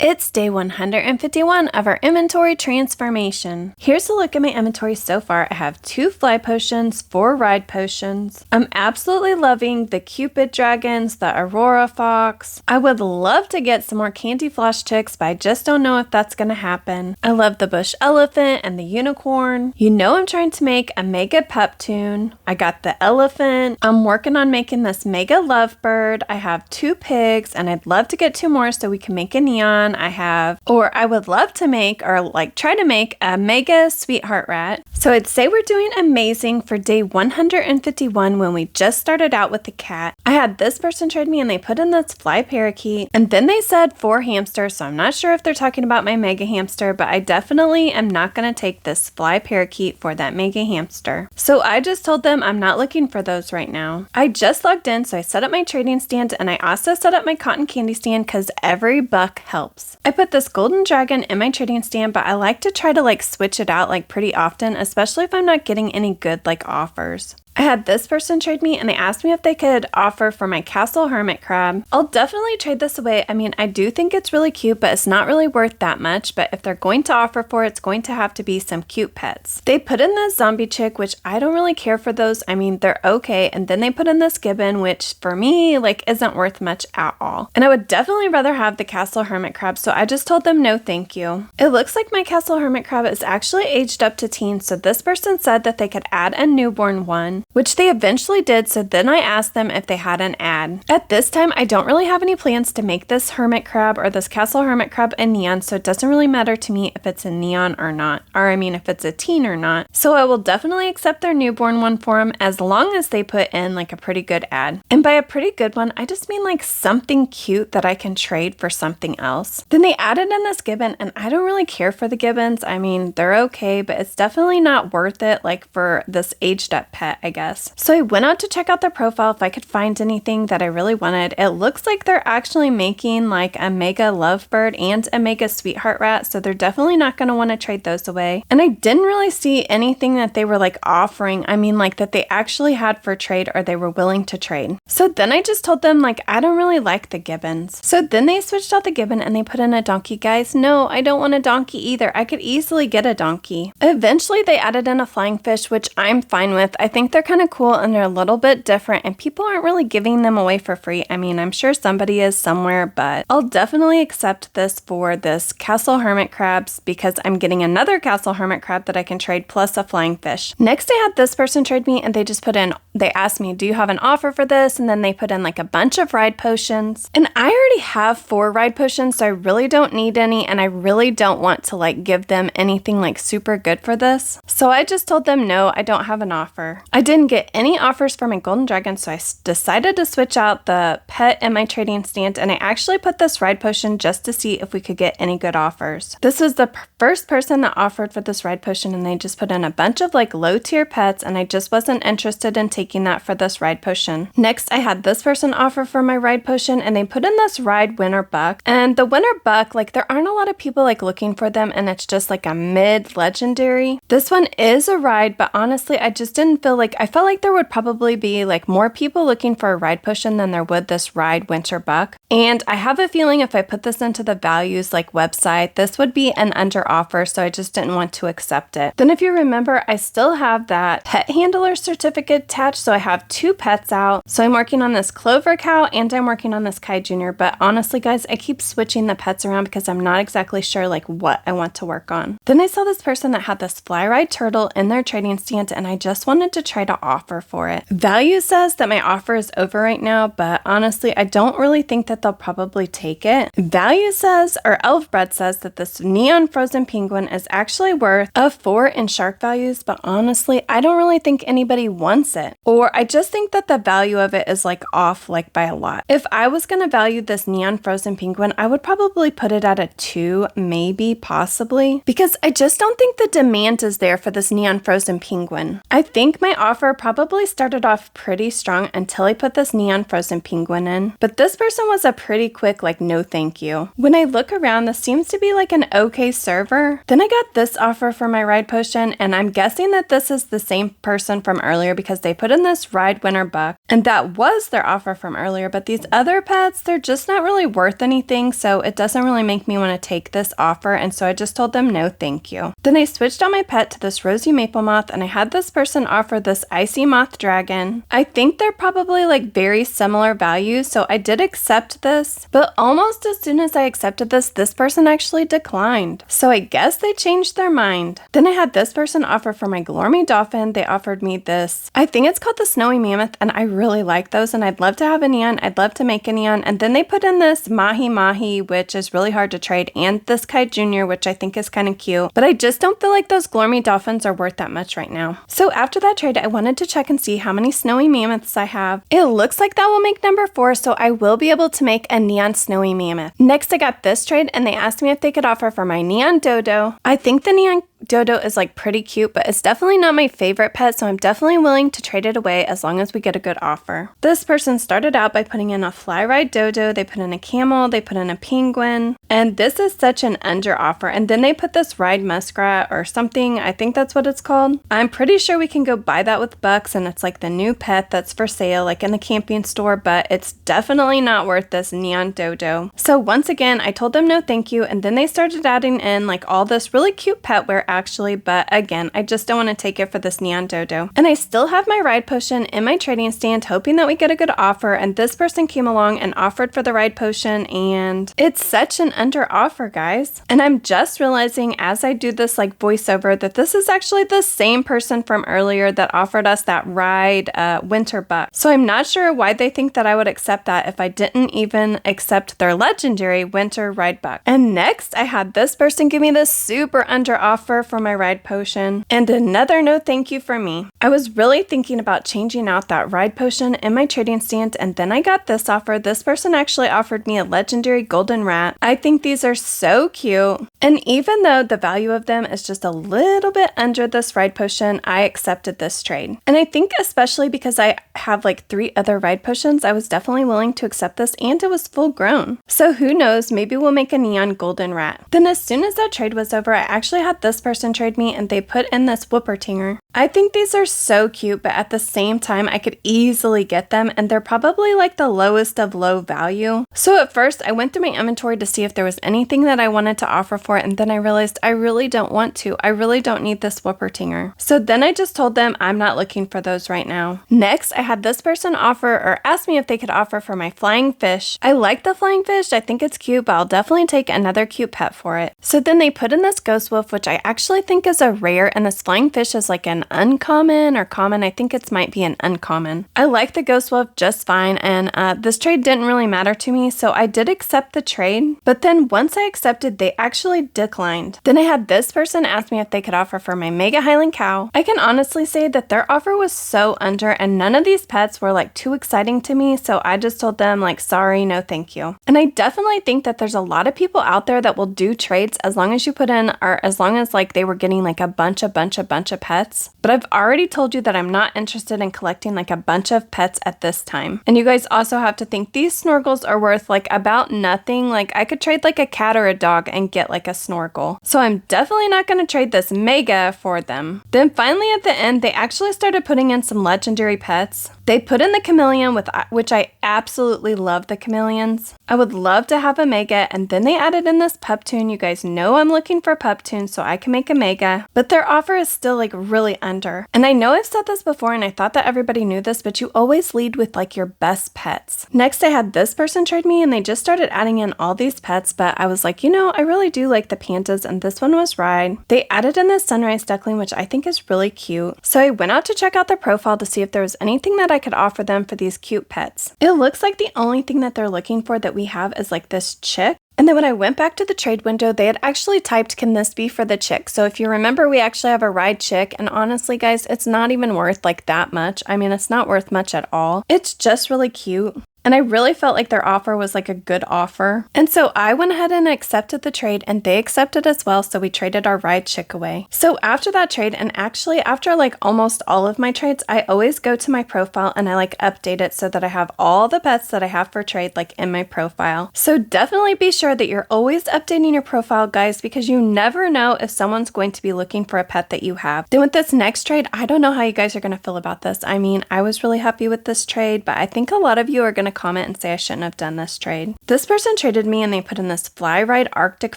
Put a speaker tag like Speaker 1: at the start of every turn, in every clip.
Speaker 1: It's day 151 of our inventory transformation. Here's a look at my inventory so far. I have 2 fly potions, 4 ride potions. I'm absolutely loving the Cupid dragons, the Aurora fox. I would love to get some more candy floss chicks, but I just don't know if that's gonna happen. I love the bush elephant and the unicorn. You know I'm trying to make a mega pep tune. I got the elephant. I'm working on making this mega lovebird. I have 2 pigs and I'd love to get 2 more so we can make a neon. I would love to make or try to make a mega sweetheart rat. So I'd say we're doing amazing for day 151 when we just started out with the cat. I had this person trade me and they put in this fly parakeet and then they said 4 hamsters, so I'm not sure if they're talking about my mega hamster, but I definitely am not going to take this fly parakeet for that mega hamster. So I just told them I'm not looking for those right now. I just logged in, so I set up my trading stand and I also set up my cotton candy stand because every buck helps. I put this golden dragon in my trading stand, but I like to try to switch it out pretty often, especially if I'm not getting any good offers. I had this person trade me and they asked me if they could offer for my castle hermit crab. I'll definitely trade this away. I mean, I do think it's really cute, but it's not really worth that much. But if they're going to offer for it, it's going to have to be some cute pets. They put in this zombie chick, which I don't really care for those. I mean, they're okay. And then they put in this gibbon, which for me, isn't worth much at all. And I would definitely rather have the castle hermit crab. So I just told them no, thank you. It looks like my castle hermit crab is actually aged up to teen. So this person said that they could add a newborn one, which they eventually did, so then I asked them if they had an ad. At this time, I don't really have any plans to make this hermit crab or this castle hermit crab a neon, so it doesn't really matter to me if it's a neon or not, or I mean if it's a teen or not. So I will definitely accept their newborn one for them as long as they put in a pretty good ad. And by a pretty good one, I just mean something cute that I can trade for something else. Then they added in this gibbon, and I don't really care for the gibbons. I mean, they're okay, but it's definitely not worth it for this aged up pet, I guess. So I went out to check out their profile if I could find anything that I really wanted. It looks like they're actually making a mega lovebird and a mega sweetheart rat, so they're definitely not going to want to trade those away. And I didn't really see anything that they were offering. I mean that they actually had for trade or they were willing to trade. So then I just told them I don't really like the gibbons. So then they switched out the gibbon and they put in a donkey. Guys, no, I don't want a donkey either. I could easily get a donkey. Eventually they added in a flying fish, which I'm fine with. I think they're kind of cool and they're a little bit different and people aren't really giving them away for free. I mean, I'm sure somebody is somewhere, but I'll definitely accept this for this castle hermit crabs because I'm getting another castle hermit crab that I can trade plus a flying fish. Next, I had this person trade me and they asked me, do you have an offer for this? And then they put in a bunch of ride potions. And I already have 4 ride potions, so I really don't need any and I really don't want to give them anything super good for this. So I just told them no, I don't have an offer. I didn't get any offers for my golden dragon, so I decided to switch out the pet in my trading stand and I actually put this ride potion just to see if we could get any good offers. This was the first person that offered for this ride potion and they just put in a bunch of low tier pets and I just wasn't interested in taking that for this ride potion. Next, I had this person offer for my ride potion and they put in this ride winter buck, and the winter buck, there aren't a lot of people looking for them and it's just a mid legendary. This one is a ride, but honestly I just didn't feel I felt there would probably be more people looking for a ride potion than there would this ride winter buck. And I have a feeling if I put this into the values website, this would be an under offer, so I just didn't want to accept it. Then if you remember, I still have that pet handler certificate attached, so I have 2 pets out. So I'm working on this Clover cow and I'm working on this Kai Jr., but honestly guys, I keep switching the pets around because I'm not exactly sure what I want to work on. Then I saw this person that had this fly ride turtle in their trading stand and I just wanted to try to offer for it. Value says that my offer is over right now, but honestly, I don't really think that they'll probably take it. Value says, or Elfbread says, that this neon frozen penguin is actually worth a 4 in shark values, but honestly, I don't really think anybody wants it. Or I just think that the value of it is off by a lot. If I was going to value this neon frozen penguin, I would probably put it at a 2, maybe, possibly, because I just don't think the demand is there for this neon frozen penguin. I think my offer offer probably started off pretty strong until I put this neon frozen penguin in. But this person was a pretty quick like no thank you. When I look around, this seems to be like an okay server. Then I got this offer for my ride potion, and I'm guessing that this is the same person from earlier because they put in this ride winner buck, and that was their offer from earlier. But these other pets, they're just not really worth anything, so it doesn't really make me want to take this offer, and so I just told them no thank you. Then I switched out my pet to this rosy maple moth, and I had this person offer this icy moth dragon. I think they're probably like very similar values, so I did accept this, but almost as soon as I accepted this person actually declined. So I guess they changed their mind. Then I had this person offer for my Glormy Dolphin. They offered me this, I think it's called the Snowy Mammoth, and I really like those, and I'd love to have a neon. I'd love to make a neon. And then they put in this Mahi Mahi, which is really hard to trade, and this Kai Jr., which I think is kind of cute, but I just don't feel like those Glormy Dolphins are worth that much right now. So after that trade, I wanted to check and see how many Snowy Mammoths I have. It looks like that will make number 4, so I will be able to make a neon Snowy Mammoth. Next, I got this trade, and they asked me if they could offer for my neon dodo. I think the neon dodo is like pretty cute, but it's definitely not my favorite pet, so I'm definitely willing to trade it away as long as we get a good offer. This person started out by putting in a fly ride dodo, they put in a camel, they put in a penguin, and this is such an under offer. And then they put this ride muskrat or something, I think that's what it's called. I'm pretty sure we can go buy that with bucks, and it's like the new pet that's for sale like in the camping store, but it's definitely not worth this neon dodo. So once again, I told them no thank you, and then they started adding in like all this really cute pet wear actually, but again, I just don't want to take it for this neon dodo. And I still have my ride potion in my trading stand, hoping that we get a good offer, and this person came along and offered for the ride potion, and it's such an under offer, guys. And I'm just realizing as I do this like voiceover that this is actually the same person from earlier that offered us that ride winter buck. So I'm not sure why they think that I would accept that if I didn't even accept their legendary winter ride buck. And next, I had this person give me this super under offer for my ride potion, and another no thank you for me. I was really thinking about changing out that ride potion in my trading stand, and then I got this offer. This person actually offered me a legendary golden rat. I think these are so cute, and even though the value of them is just a little bit under this ride potion, I accepted this trade. And I think especially because I have like 3 other ride potions, I was definitely willing to accept this, and it was full grown. So who knows, maybe we'll make a neon golden rat. Then as soon as that trade was over, I actually had this person trade me, and they put in this Whoopertinger. I think these are so cute, but at the same time, I could easily get them, and they're probably like the lowest of low value. So at first, I went through my inventory to see if there was anything that I wanted to offer for it, and then I realized I really don't want to. I really don't need this Whoopertinger. So then I just told them I'm not looking for those right now. Next, I had this person offer or ask me if they could offer for my flying fish. I like the flying fish. I think it's cute, but I'll definitely take another cute pet for it. So then they put in this ghost wolf, which I actually think is a rare, and this flying fish is like an uncommon or common. I think it might be an uncommon. I like the ghost wolf just fine, and this trade didn't really matter to me, so I did accept the trade. But then once I accepted, they actually declined. Then I had this person ask me if they could offer for my Mega Highland cow. I can honestly say that their offer was so under, and none of these pets were like too exciting to me, so I just told them like, sorry, no thank you. And I definitely think that there's a lot of people out there that will do trades as long as you put in, or as long as like they were getting like a bunch of pets. But I've already told you that I'm not interested in collecting like a bunch of pets at this time. And you guys also have to think these snorkels are worth like about nothing. Like I could trade like a cat or a dog and get like a snorkel. So I'm definitely not going to trade this mega for them. Then finally at the end, they actually started putting in some legendary pets. They put in the chameleon, which I absolutely love the chameleons. I would love to have a mega, and then they added in this Puptoon. You guys know I'm looking for Puptoon, so I can make a mega, but their offer is still like really under. And I know I've said this before, and I thought that everybody knew this, but you always lead with like your best pets. Next, I had this person trade me, and they just started adding in all these pets, but I was like, you know, I really do like the pandas, and this one was Ride. They added in this sunrise duckling, which I think is really cute. So I went out to check out their profile to see if there was anything that I could offer them for these cute pets. It looks like the only thing that they're looking for that we have is like this chick. And then when I went back to the trade window, they had actually typed, can this be for the chick? So if you remember, we actually have a Ride chick, and honestly guys, it's not even worth like that much. I mean, it's not worth much at all. It's just really cute. and I really felt like their offer was like a good offer. And so I went ahead and accepted the trade, and they accepted as well, so we traded our ride chick away. So after that trade, and actually after like almost all of my trades, I always go to my profile and I like update it so that I have all the pets that I have for trade like in my profile. So definitely be sure that you're always updating your profile, guys, because you never know if someone's going to be looking for a pet that you have. Then with this next trade, I don't know how you guys are going to feel about this. I mean, I was really happy with this trade, but I think a lot of you are going to comment and say I shouldn't have done this trade. This person traded me and they put in this Fly Ride Arctic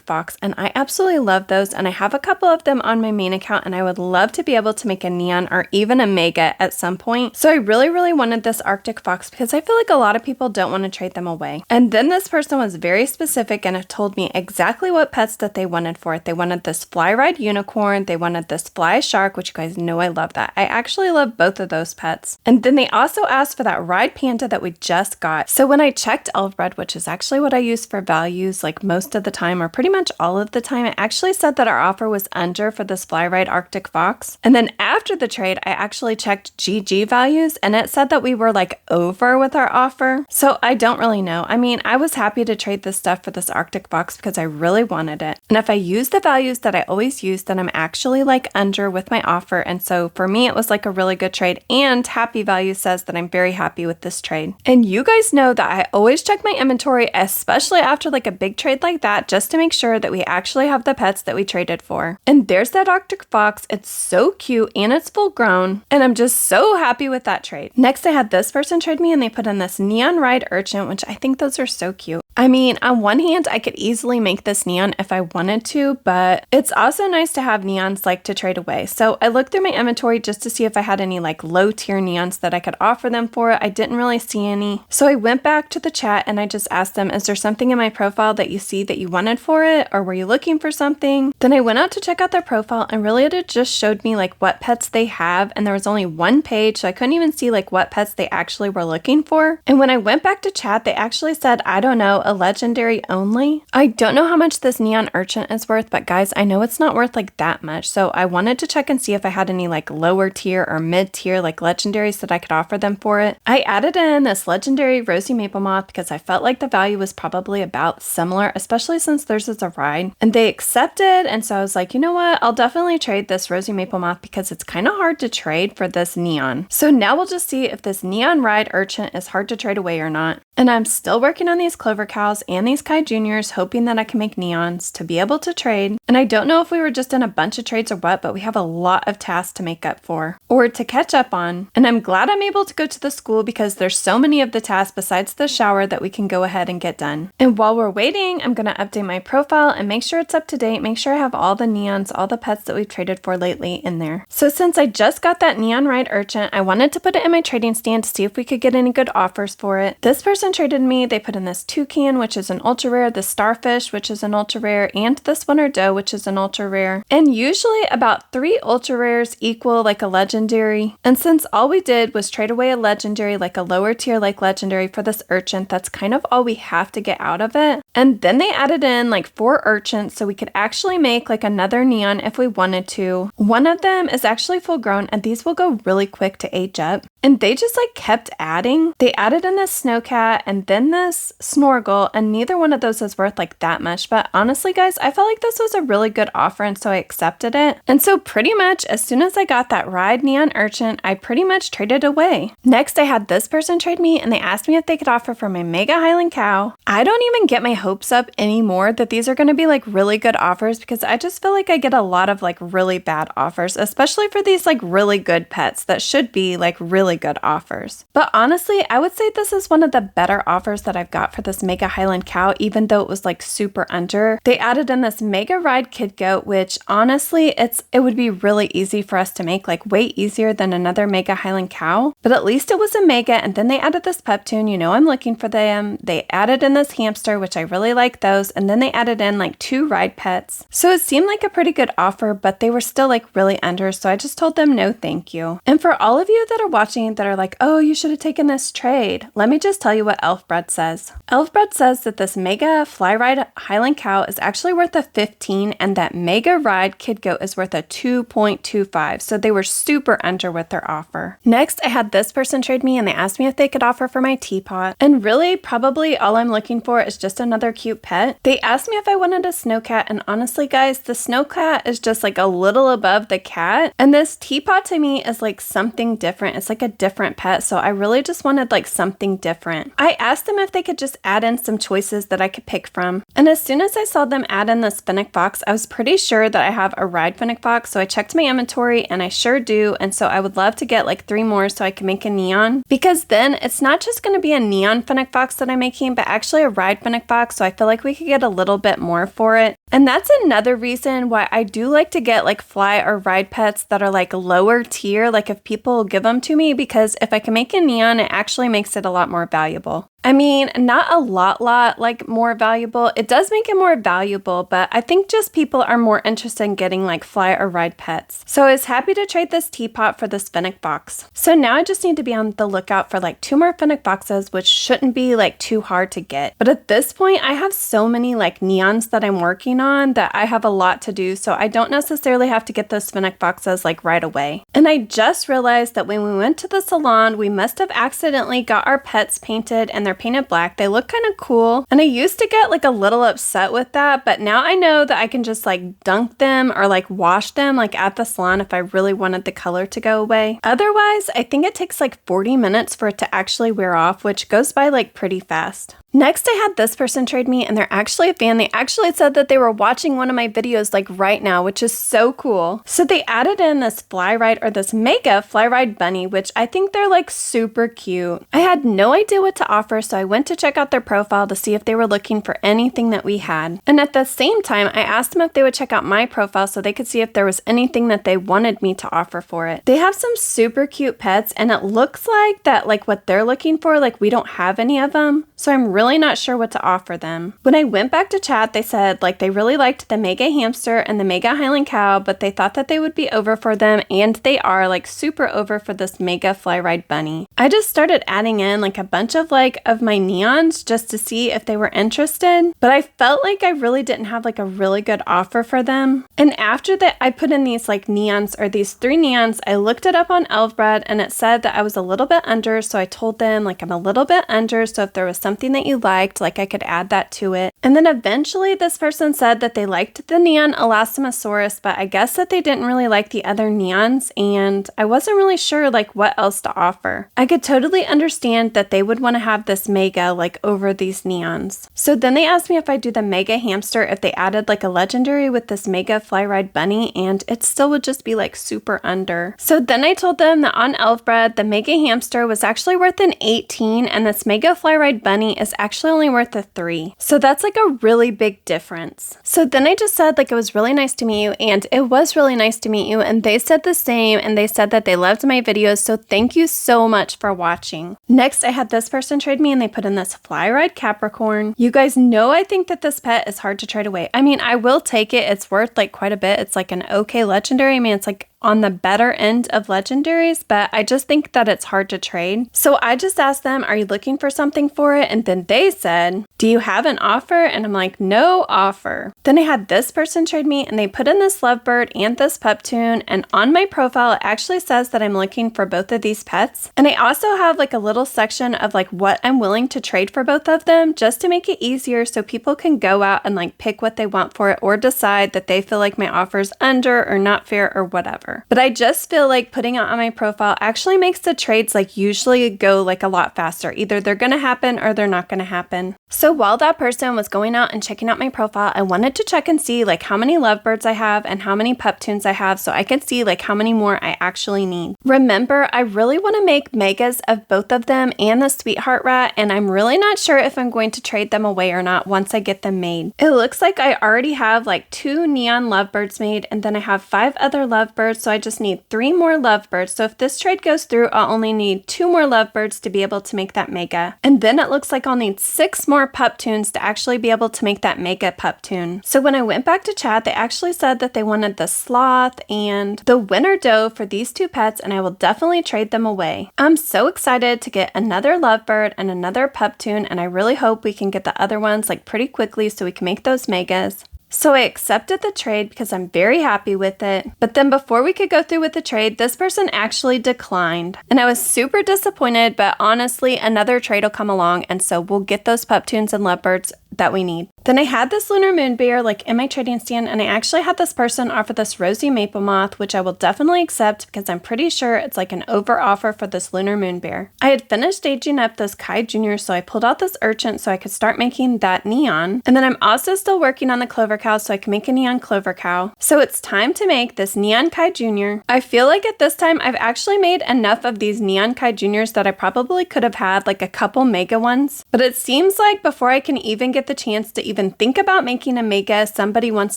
Speaker 1: Fox, and I absolutely love those, and I have a couple of them on my main account, and I would love to be able to make a neon or even a mega at some point. So I really wanted this Arctic Fox because I feel like a lot of people don't want to trade them away. And then this person was very specific and have told me exactly what pets that they wanted for it. They wanted this Fly Ride Unicorn, they wanted this Fly Shark, which you guys know I love that. I actually love both of those pets. And then they also asked for that Ride Panda that we just got. So when I checked Elfbred, which is actually what I use for values like most of the time or pretty much all of the time, it actually said that our offer was under for this Fly Ride Arctic Fox. And then after the trade, I actually checked GG values and it said that we were like over with our offer. So I don't really know. I mean, I was happy to trade this stuff for this Arctic Fox because I really wanted it. And if I use the values that I always use, then I'm actually like under with my offer. And so for me, it was like a really good trade, and happy value says that I'm very happy with this trade. And you guys know that I always check my inventory, especially after like a big trade like that, just to make sure that we actually have the pets that we traded for. And there's that Arctic Fox. It's so cute and it's full grown, and I'm just so happy with that trade. Next, I had this person trade me and they put in this Neon Ride Urchin, which I think those are so cute. I mean, on one hand, I could easily make this neon if I wanted to, but it's also nice to have neons like to trade away. So I looked through my inventory just to see if I had any like low tier neons that I could offer them for. I didn't really see any. So I went back to the chat and I just asked them, is there something in my profile that you see that you wanted for it? Or were you looking for something? Then I went out to check out their profile, and really it just showed me like what pets they have. And there was only one page, so I couldn't even see like what pets they actually were looking for. And when I went back to chat, they actually said, I don't know, a legendary only. I don't know how much this neon urchin is worth, but guys, I know it's not worth like that much. So I wanted to check and see if I had any like lower tier or mid tier like legendaries that I could offer them for it. I added in this legendary Rosy Maple Moth because I felt like the value was probably about similar, especially since theirs is a ride. And they accepted, and so I was like, you know what? I'll definitely trade this Rosy Maple Moth because it's kind of hard to trade for this neon. So now we'll just see if this neon ride urchin is hard to trade away or not. And I'm still working on these Clover Cows and these Kai Juniors, hoping that I can make neons to be able to trade. And I don't know if we were just in a bunch of trades or what, but we have a lot of tasks to make up for or to catch up on. And I'm glad I'm able to go to the school because there's so many of the tasks besides the shower that we can go ahead and get done. And while we're waiting, I'm going to update my profile and make sure it's up to date. Make sure I have all the neons, all the pets that we've traded for lately in there. So since I just got that neon ride urchin, I wanted to put it in my trading stand to see if we could get any good offers for it. This person traded me. They put in this toucan, which is an ultra rare, the starfish, which is an ultra rare, and this winter doe, which is an ultra rare. And usually about 3 ultra rares equal like a legendary. And since all we did was trade away a legendary, like a lower tier like legendary for this urchin, that's kind of all we have to get out of it. And then they added in like 4 urchins so we could actually make like another neon if we wanted to. One of them is actually full grown, and these will go really quick to age up. And they just like kept adding. They added in this snowcat and then this snorkel, and neither one of those is worth like that much. But honestly, guys, I felt like this was a really good offer, and so I accepted it. And so pretty much as soon as I got that ride neon urchin, I pretty much traded away. Next, I had this person trade me, and they asked me if they could offer for my Mega Highland Cow. I don't even get my hopes up anymore that these are going to be like really good offers, because I just feel like I get a lot of like really bad offers, especially for these like really good pets that should be like really good offers. But honestly, I would say this is one of the better offers that I've got for this Mega Highland Cow, even though it was like super under. They added in this Mega Ride Kid Goat, which honestly, it would be really easy for us to make, like way easier than another Mega Highland Cow. But at least it was a Mega, and then they added this Peptune, you know I'm looking for them. They added in this hamster, which I really really like those. And then they added in like 2 ride pets. So it seemed like a pretty good offer, but they were still like really under. So I just told them no thank you. And for all of you that are watching that are like, oh, you should have taken this trade, let me just tell you what Elfbred says. Elfbred says that this mega fly ride Highland cow is actually worth a 15 and that mega ride kid goat is worth a 2.25. So they were super under with their offer. Next, I had this person trade me and they asked me if they could offer for my teapot. And really, probably all I'm looking for is just another cute pet. They asked me if I wanted a snow cat, and honestly guys, the snow cat is just like a little above the cat. And this teapot to me is like something different. It's like a different pet. So I really just wanted like something different. I asked them if they could just add in some choices that I could pick from. And as soon as I saw them add in this fennec fox, I was pretty sure that I have a ride fennec fox. So I checked my inventory and I sure do. And so I would love to get like 3 more so I can make a neon, because then it's not just going to be a neon fennec fox that I'm making, but actually a ride fennec fox. So I feel like we could get a little bit more for it. And that's another reason why I do like to get like fly or ride pets that are like lower tier, like if people give them to me, because if I can make a neon, it actually makes it a lot more valuable. I mean, not a lot like more valuable. It does make it more valuable, but I think just people are more interested in getting like fly or ride pets. So I was happy to trade this teapot for this fennec fox. So now I just need to be on the lookout for like 2 more fennec foxes, which shouldn't be like too hard to get. But at this point, I have so many like neons that I'm working on that I have a lot to do. So I don't necessarily have to get those fennec foxes like right away. And I just realized that when we went to the salon, we must have accidentally got our pets painted and they're painted black. They look kind of cool. And I used to get like a little upset with that, but now I know that I can just like dunk them or like wash them like at the salon if I really wanted the color to go away. Otherwise, I think it takes like 40 minutes for it to actually wear off, which goes by like pretty fast. Next, I had this person trade me and they're actually a fan. They actually said that they were watching one of my videos like right now, which is so cool. So they added in this fly ride or this mega fly ride bunny, which I think they're like super cute. I had no idea what to offer, so I went to check out their profile to see if they were looking for anything that we had. And at the same time, I asked them if they would check out my profile so they could see if there was anything that they wanted me to offer for it. They have some super cute pets and it looks like that like what they're looking for, like we don't have any of them. So I'm really not sure what to offer them. When I went back to chat, they said like they really liked the mega hamster and the mega Highland cow, but they thought that they would be over for them, and they are like super over for this mega fly ride bunny. I just started adding in like a bunch of like of my neons just to see if they were interested, but I felt like I really didn't have like a really good offer for them. And after that, I put in these like neons or these 3 neons. I looked it up on Elfbred and it said that I was a little bit under, so I told them like I'm a little bit under, so if there was something that you liked, like I could add that to it. And then eventually this person said that they liked the neon Elastomosaurus, but I guess that they didn't really like the other neons, and I wasn't really sure like what else to offer. I could totally understand that they would want to have this mega like over these neons. So then they asked me if I'd do the mega hamster if they added like a legendary with this mega fly ride bunny, and it still would just be like super under. So then I told them that on Elfbred, the mega hamster was actually worth an 18 and this mega fly ride bunny is actually only worth a 3. So that's like a really big difference. So then I just said like it was really nice to meet you, and it was really nice to meet you, and they said the same, and they said that they loved my videos, so thank you so much for watching. Next, I had this person trade me and they put in this fly ride Capricorn. You guys know I think that this pet is hard to trade away. I mean, I will take it. It's worth like quite a bit. It's like an okay legendary. I mean, it's like on the better end of legendaries, but I just think that it's hard to trade. So I just asked them, are you looking for something for it? And then they said, do you have an offer? And I'm like, no offer. Then I had this person trade me and they put in this lovebird and this puptoon, and on my profile it actually says that I'm looking for both of these pets. And I also have like a little section of like what I'm willing to trade for both of them, just to make it easier so people can go out and like pick what they want for it, or decide that they feel like my offer's under or not fair or whatever. But I just feel like putting it on my profile actually makes the trades like usually go like a lot faster. Either they're gonna happen or they're not gonna happen. So while that person was going out and checking out my profile, I wanted to check and see like how many lovebirds I have and how many puptoons I have, so I can see like how many more I actually need. Remember, I really want to make megas of both of them and the sweetheart rat, and I'm really not sure if I'm going to trade them away or not once I get them made. It looks like I already have like 2 neon lovebirds made, and then I have 5 other lovebirds lovebirds, so I just need 3 more lovebirds. So if this trade goes through, I'll only need 2 more lovebirds to be able to make that mega. And then it looks like I'll need 6 more pup tunes to actually be able to make that mega pup tune. So when I went back to chat, they actually said that they wanted the sloth and the winter doe for these 2 pets, and I will definitely trade them away. I'm so excited to get another lovebird and another pup tune, and I really hope we can get the other ones like pretty quickly so we can make those megas. So I accepted the trade because I'm very happy with it. But then before we could go through with the trade, this person actually declined. And I was super disappointed, but honestly, another trade will come along, and so we'll get those pup tunes and lovebirds that we need. Then I had this lunar moon bear like in my trading stand, and I actually had this person offer this rosy maple moth, which I will definitely accept because I'm pretty sure it's like an over offer for this lunar moon bear. I had finished aging up those Kai Juniors, so I pulled out this urchin so I could start making that neon. And then I'm also still working on the clover cow so I can make a neon clover cow. So it's time to make this neon Kai Junior. I feel like at this time I've actually made enough of these neon Kai Juniors that I probably could have had like a couple mega ones. But it seems like before I can even get the chance to even think about making a mega, somebody wants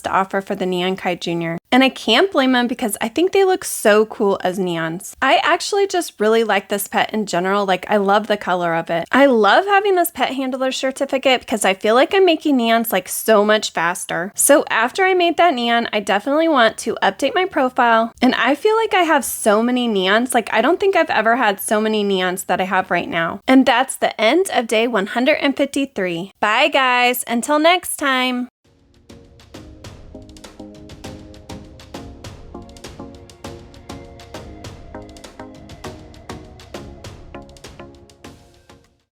Speaker 1: to offer for the neon Kai Junior. And I can't blame them because I think they look so cool as neons. I actually just really like this pet in general. Like, I love the color of it. I love having this pet handler certificate because I feel like I'm making neons like so much faster. So after I made that neon, I definitely want to update my profile. And I feel like I have so many neons. Like, I don't think I've ever had so many neons that I have right now. And that's the end of day 153. Bye guys, until next time.